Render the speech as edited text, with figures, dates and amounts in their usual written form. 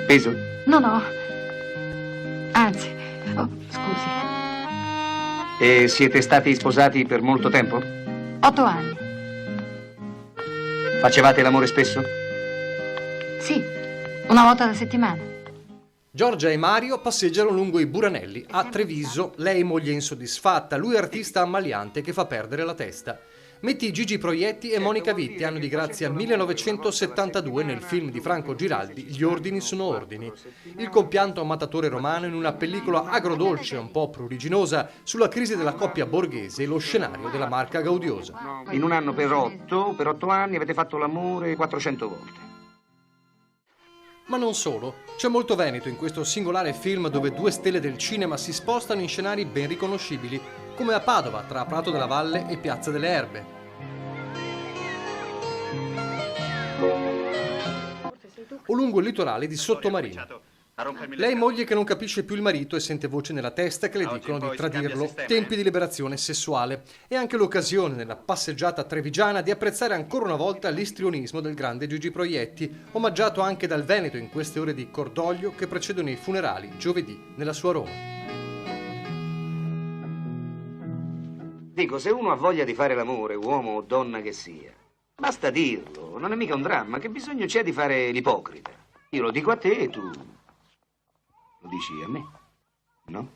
Peso? No, no. Anzi, oh, scusi. E siete stati sposati per molto tempo? 8 anni. Facevate l'amore spesso? Sì, una volta alla settimana. Giorgia e Mario passeggiano lungo i Buranelli. A Treviso, lei moglie insoddisfatta, lui artista ammaliante che fa perdere la testa. Metti Gigi Proietti e Monica Vitti, anno di grazia 1972, nel film di Franco Giraldi, Gli ordini sono ordini. Il compianto ammatatore romano in una pellicola agrodolce, un po' pruriginosa, sulla crisi della coppia borghese e lo scenario della marca gaudiosa. In un anno per 8 anni avete fatto l'amore 400 volte. Ma non solo, c'è molto Veneto in questo singolare film dove due stelle del cinema si spostano in scenari ben riconoscibili, come a Padova, tra Prato della Valle e Piazza delle Erbe. O lungo il litorale di Sottomarino. Lei moglie che non capisce più il marito e sente voci nella testa che le dicono di tradirlo, tempi di liberazione sessuale. E anche l'occasione, nella passeggiata trevigiana, di apprezzare ancora una volta l'istrionismo del grande Gigi Proietti, omaggiato anche dal Veneto in queste ore di cordoglio che precedono i funerali giovedì nella sua Roma. Dico, se uno ha voglia di fare l'amore, uomo o donna che sia, basta dirlo, non è mica un dramma. Che bisogno c'è di fare l'ipocrita? Io lo dico a te e tu lo dici a me, no?